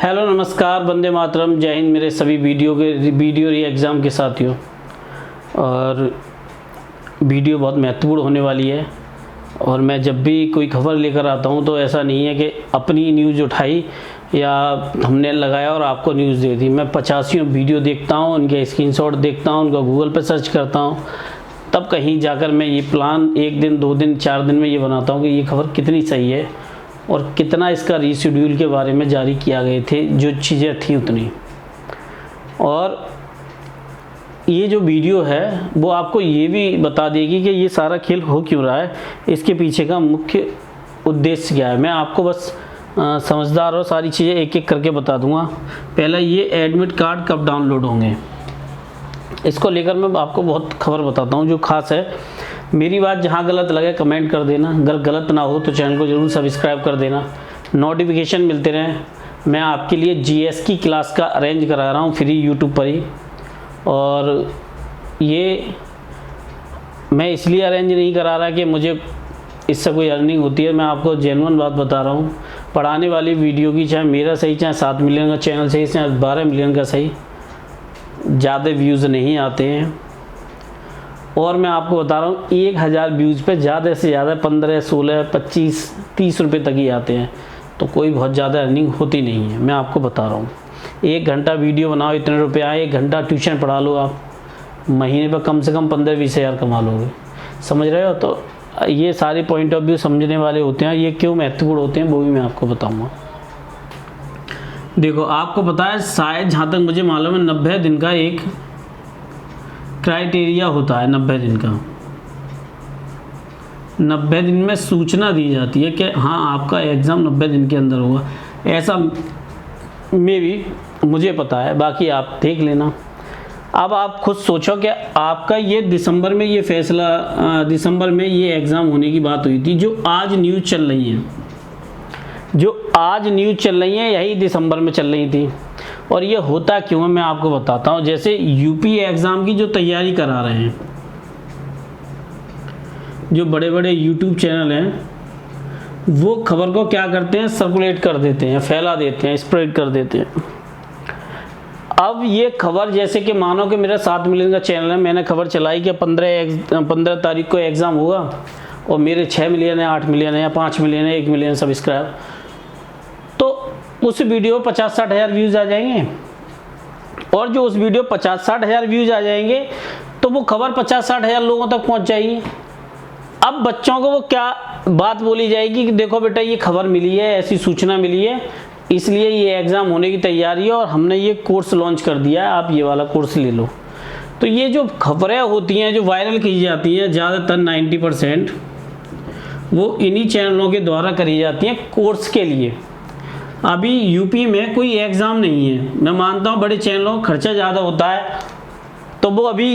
Hello नमस्कार, वंदे मातरम, जय हिंद मेरे सभी वीडियो री एग्ज़ाम के साथियों। और वीडियो बहुत महत्वपूर्ण होने वाली है। और मैं जब भी कोई खबर लेकर आता हूं तो ऐसा नहीं है कि अपनी न्यूज़ उठाई या थंबनेल लगाया और आपको न्यूज़ दे दी। मैं 85 वीडियो देखता हूं, उनके स्क्रीनशॉट देखता हूं, उनका गूगल पर सर्च करता हूं, तब कहीं जाकर मैं ये प्लान 1 दिन 2 दिन 4 दिन में ये बनाता हूं कि ये खबर कितनी सही है और कितना इसका रीशेड्यूल के बारे में जारी किया गए थे, जो चीज़ें थी उतनी। और ये जो वीडियो है वो आपको ये भी बता देगी कि ये सारा खेल हो क्यों रहा है, इसके पीछे का मुख्य उद्देश्य क्या है। मैं आपको बस समझदार और सारी चीज़ें एक एक करके बता दूंगा। पहला, ये एडमिट कार्ड कब डाउनलोड होंगे, इसको लेकर मैं आपको बहुत खबर बताता हूँ जो खास है। मेरी बात जहाँ गलत लगे कमेंट कर देना, अगर गलत ना हो तो चैनल को ज़रूर सब्सक्राइब कर देना, नोटिफिकेशन मिलते रहें। मैं आपके लिए जीएस की क्लास का अरेंज करा रहा हूँ फ्री यूट्यूब पर ही। और ये मैं इसलिए अरेंज नहीं करा रहा कि मुझे इससे कोई अर्निंग होती है, मैं आपको जेन्युइन बात बता रहा हूँ। पढ़ाने वाली वीडियो की, चाहे मेरा सही, चाहे 7 मिलियन का चैनल सही, चाहे 12 मिलियन का सही, ज़्यादा व्यूज़ नहीं आते हैं। और मैं आपको बता रहा हूँ 1000 व्यूज़ पे ज़्यादा से ज़्यादा 15, 16, 25, 30 रुपये तक ही आते हैं। तो कोई बहुत ज़्यादा अर्निंग होती नहीं है, मैं आपको बता रहा हूँ। 1 घंटा वीडियो बनाओ, इतने रुपये आए। 1 घंटा ट्यूशन पढ़ा लो, आप महीने पर कम से कम 15-20 हज़ार कमा लोगे। समझ रहे हो? तो ये सारे पॉइंट ऑफ व्यू समझने वाले होते हैं। ये क्यों महत्वपूर्ण होते हैं वो भी मैं आपको बताऊँगा। देखो, आपको पता है, शायद जहाँ तक मुझे मालूम है 90 दिन का एक क्राइटेरिया होता है। 90 दिन का, 90 दिन में सूचना दी जाती है कि हाँ आपका एग्ज़ाम 90 दिन के अंदर होगा। ऐसा में भी मुझे पता है, बाकी आप देख लेना। अब आप खुद सोचो कि आपका ये दिसंबर में ये फैसला, दिसंबर में ये एग्ज़ाम होने की बात हुई थी। जो आज न्यूज़ चल रही है, यही दिसंबर में चल रही थी। और ये होता क्यों है मैं आपको बताता हूँ। जैसे यूपी एग्ज़ाम की जो तैयारी करा रहे हैं, जो बड़े बड़े यूट्यूब चैनल हैं, वो खबर को क्या करते हैं, सर्कुलेट कर देते हैं, फैला देते हैं, स्प्रेड कर देते हैं। अब ये खबर, जैसे कि मानो कि मेरा 7 मिलियन का चैनल है, मैंने खबर चलाई कि 15 तारीख को एग्ज़ाम होगा और मेरे 6 मिलियन है, 8 मिलियन है या 5 मिलियन है, 1 मिलियन सब्सक्राइब, तो उस वीडियो 50-60 हज़ार व्यूज़ आ जाएंगे। और जो उस वीडियो 50-60 हज़ार व्यूज़ आ जाएंगे तो वो खबर 50-60 हज़ार लोगों तक पहुंच जाएगी। अब बच्चों को वो क्या बात बोली जाएगी कि देखो बेटा, ये खबर मिली है, ऐसी सूचना मिली है, इसलिए ये एग्ज़ाम होने की तैयारी है और हमने ये कोर्स लॉन्च कर दिया है, आप ये वाला कोर्स ले लो। तो ये जो खबरें होती हैं, जो वायरल की जाती हैं, ज़्यादातर 90% वो इन्हीं चैनलों के द्वारा करी जाती हैं कोर्स के लिए। अभी यूपी में कोई एग्ज़ाम नहीं है। मैं मानता हूँ बड़े चैनलों का खर्चा ज़्यादा होता है, तो वो अभी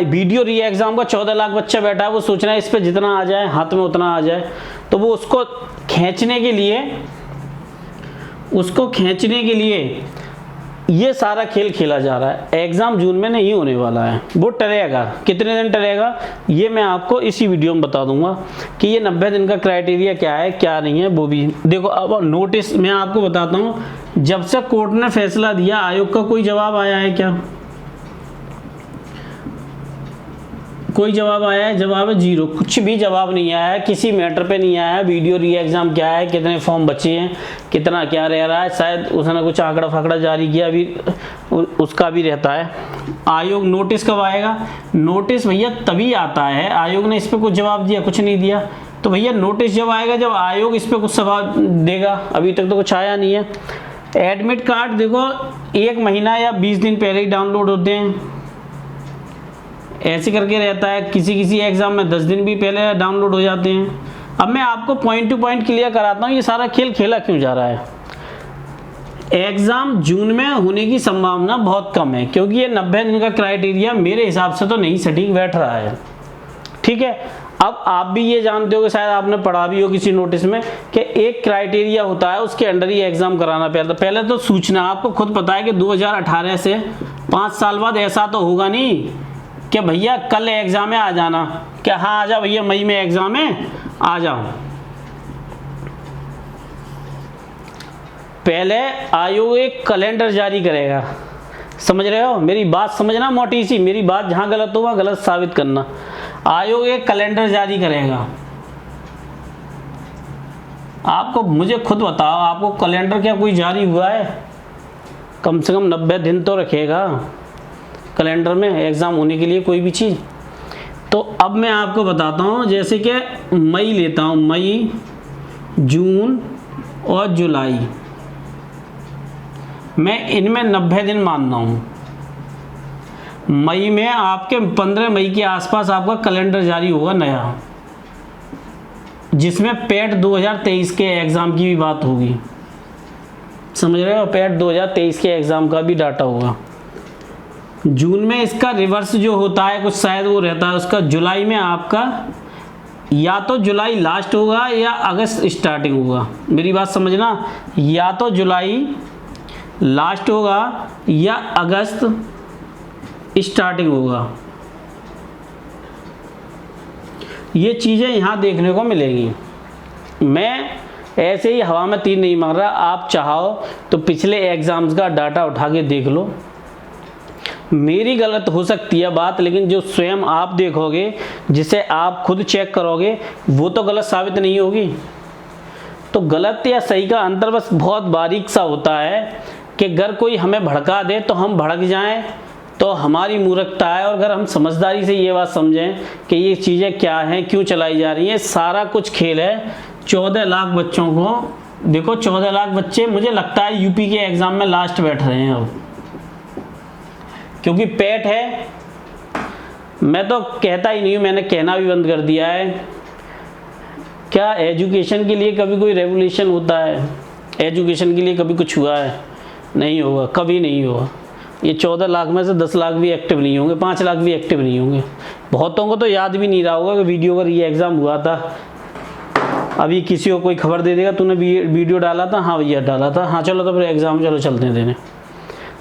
वीडियो री एग्ज़ाम का 14 लाख बच्चा बैठा है, वो सोच रहा है इस पर जितना आ जाए, हाथ में उतना आ जाए। तो वो उसको खींचने के लिए ये सारा खेल खेला जा रहा है। एग्ज़ाम जून में नहीं होने वाला है, वो टलेगा। कितने दिन टलेगा ये मैं आपको इसी वीडियो में बता दूंगा कि ये 90 दिन का क्राइटेरिया क्या है, क्या नहीं है, वो भी देखो। अब नोटिस मैं आपको बताता हूँ, जब से कोर्ट ने फैसला दिया, आयोग का कोई जवाब आया है क्या? कोई जवाब आया है? जवाब है जीरो। कुछ भी जवाब नहीं आया है, किसी मैटर पे नहीं आया है। वीडियो री एग्ज़ाम क्या है, कितने फॉर्म बचे हैं, कितना क्या रह रहा है, शायद उसने कुछ आंकड़ा फाकड़ा जारी किया, अभी उसका भी रहता है। आयोग नोटिस कब आएगा? नोटिस भैया तभी आता है, आयोग ने इस पर कुछ जवाब दिया? कुछ नहीं दिया। तो भैया नोटिस जब आएगा, जब आयोग इस पर कुछ सवाल देगा। अभी तक तो कुछ आया नहीं है। एडमिट कार्ड देखो 1 महीना या 20 दिन पहले ही डाउनलोड होते हैं, ऐसे करके रहता है। किसी एग्ज़ाम में 10 दिन भी पहले डाउनलोड हो जाते हैं। अब मैं आपको पॉइंट टू पॉइंट क्लियर कराता हूँ, ये सारा खेल खेला क्यों जा रहा है। एग्ज़ाम जून में होने की संभावना बहुत कम है, क्योंकि ये 90 दिन का क्राइटेरिया मेरे हिसाब से तो नहीं सटीक बैठ रहा है। ठीक है, अब आप भी ये जानते हो कि शायद आपने पढ़ा भी हो किसी नोटिस में कि एक क्राइटेरिया होता है, उसके अंडर ही एग्ज़ाम कराना पहले तो सूचना। आपको खुद पता है कि 2018 से 5 साल बाद ऐसा तो होगा नहीं कि भैया कल एग्ज़ाम है आ जाना, क्या हाँ आ जाओ भैया, मई में एग्ज़ाम है आ जाओ। पहले आयोग एक कैलेंडर जारी करेगा। समझ रहे हो, मेरी बात समझना मोटी सी, मेरी बात जहाँ गलत हो वहाँ गलत साबित करना। आयोग एक कैलेंडर जारी करेगा। आपको मुझे खुद बताओ, आपको कैलेंडर क्या कोई जारी हुआ है? कम से कम 90 दिन तो रखेगा कैलेंडर में एग्ज़ाम होने के लिए कोई भी चीज़। तो अब मैं आपको बताता हूँ, जैसे कि मई लेता हूँ, मई, जून और जुलाई, मैं इनमें 90 दिन मान रहा हूँ। मई में आपके 15 मई के आसपास आपका कैलेंडर जारी होगा नया, जिसमें पेट 2023 के एग्ज़ाम की भी बात होगी। समझ रहे हो, पेट 2023 के एग्ज़ाम का भी डाटा होगा। जून में इसका रिवर्स जो होता है कुछ शायद वो रहता है उसका। जुलाई में आपका या तो जुलाई लास्ट होगा या अगस्त स्टार्टिंग होगा। मेरी बात समझना, या तो जुलाई लास्ट होगा या अगस्त स्टार्टिंग होगा। ये चीज़ें यहाँ देखने को मिलेंगी। मैं ऐसे ही हवा में तीर नहीं मार रहा। आप चाहो तो पिछले एग्ज़ाम्स का डाटा उठा के देख लो। मेरी गलत हो सकती है बात, लेकिन जो स्वयं आप देखोगे, जिसे आप खुद चेक करोगे, वो तो गलत साबित नहीं होगी। तो गलत या सही का अंतर बस बहुत बारीक सा होता है कि अगर कोई हमें भड़का दे तो हम भड़क जाएं तो हमारी मूर्खता है, और अगर हम समझदारी से ये बात समझें कि ये चीज़ें क्या हैं, क्यों चलाई जा रही हैं, सारा कुछ खेल है। 14 लाख बच्चों को देखो, 14 लाख बच्चे मुझे लगता है यूपी के एग्ज़ाम में लास्ट बैठ रहे हैं अब, क्योंकि पेट है। मैं तो कहता ही नहीं हूँ, मैंने कहना भी बंद कर दिया है। क्या एजुकेशन के लिए कभी कोई रेवोल्यूशन होता है? एजुकेशन के लिए कभी कुछ हुआ है? नहीं होगा, कभी नहीं होगा। ये 14 लाख में से 10 लाख भी एक्टिव नहीं होंगे, 5 लाख भी एक्टिव नहीं होंगे। बहुतों को तो याद भी नहीं रहा होगा कि वीडियो पर ये एग्ज़ाम हुआ था। अभी किसी को कोई खबर दे देगा, तूने वीडियो डाला था, हाँ भैया डाला था, हाँ चलो तो फिर एग्ज़ाम चलो चलते हैं देने।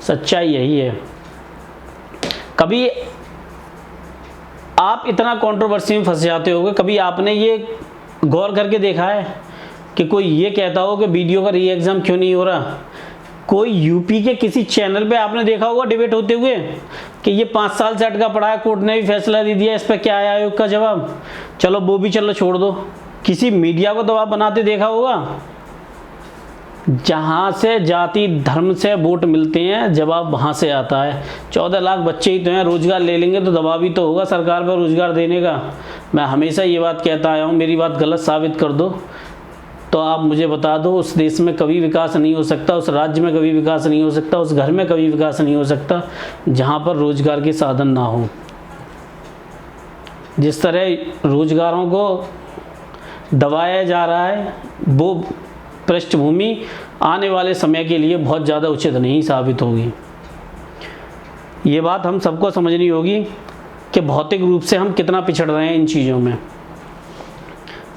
सच्चाई यही है। कभी आप इतना कंट्रोवर्सी में फंस जाते होगे, कभी आपने ये गौर करके देखा है कि कोई ये कहता हो कि वीडियो का री एग्ज़ाम क्यों नहीं हो रहा? कोई यूपी के किसी चैनल पे आपने देखा होगा डिबेट होते हुए कि ये 5 साल से अटका पड़ा है, कोर्ट ने भी फैसला दे दिया, इस पर क्या आया आयोग का जवाब? चलो वो भी चलो छोड़ दो। किसी मीडिया को दबाव बनाते देखा होगा? जहाँ से जाति धर्म से वोट मिलते हैं, जवाब वहाँ से आता है। 14 लाख बच्चे ही तो हैं, रोज़गार ले लेंगे तो दबाव भी तो होगा सरकार पर रोज़गार देने का। मैं हमेशा ये बात कहता आया हूँ, मेरी बात गलत साबित कर दो तो आप मुझे बता दो। उस देश में कभी विकास नहीं हो सकता, उस राज्य में कभी विकास नहीं हो सकता, उस घर में कभी विकास नहीं हो सकता जहाँ पर रोज़गार के साधन ना हो। जिस तरह रोज़गारों को दबाया जा रहा है, वो पृष्ठभूमि आने वाले समय के लिए बहुत ज़्यादा उचित नहीं साबित होगी। ये बात हम सबको समझनी होगी कि भौतिक रूप से हम कितना पिछड़ रहे हैं इन चीज़ों में।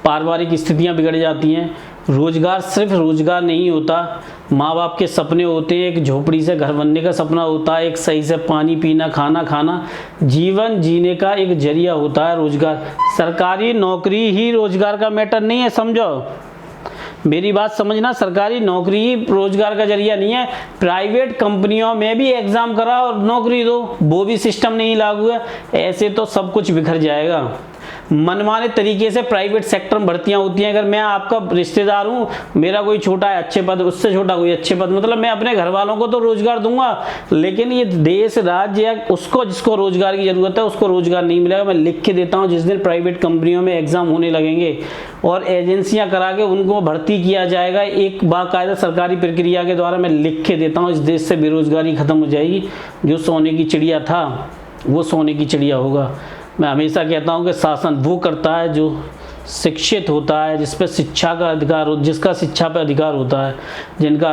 पारिवारिक स्थितियां बिगड़ जाती हैं। रोज़गार सिर्फ रोज़गार नहीं होता, माँ बाप के सपने होते हैं, एक झोपड़ी से घर बनने का सपना होता है, एक सही से पानी पीना, खाना खाना, जीवन जीने का एक जरिया होता है रोज़गार। सरकारी नौकरी ही रोज़गार का मैटर नहीं है, समझो मेरी बात समझना। सरकारी नौकरी ही रोज़गार का जरिया नहीं है। प्राइवेट कंपनियों में भी एग्ज़ाम करा और नौकरी दो, वो भी सिस्टम नहीं लागू है। ऐसे तो सब कुछ बिखर जाएगा। मनमाने तरीके से प्राइवेट सेक्टर में भर्तियां होती हैं। अगर मैं आपका रिश्तेदार हूं, मेरा कोई छोटा है अच्छे पद, उससे छोटा कोई अच्छे पद, मतलब मैं अपने घर वालों को तो रोजगार दूंगा, लेकिन ये देश राज्य या उसको जिसको रोजगार की जरूरत है उसको रोजगार नहीं मिलेगा। मैं लिख के देता हूं, जिस दिन प्राइवेट कंपनियों में एग्जाम होने लगेंगे और एजेंसियां करा के उनको भर्ती किया जाएगा एक बाकायदा सरकारी प्रक्रिया के द्वारा, मैं लिख के देता हूँ इस देश से बेरोजगारी खत्म हो जाएगी। जो सोने की चिड़िया था वो सोने की चिड़िया होगा। मैं हमेशा कहता हूँ कि शासन वो करता है जो शिक्षित होता है, जिस पर शिक्षा का अधिकार हो, जिसका शिक्षा पर अधिकार होता है, जिनका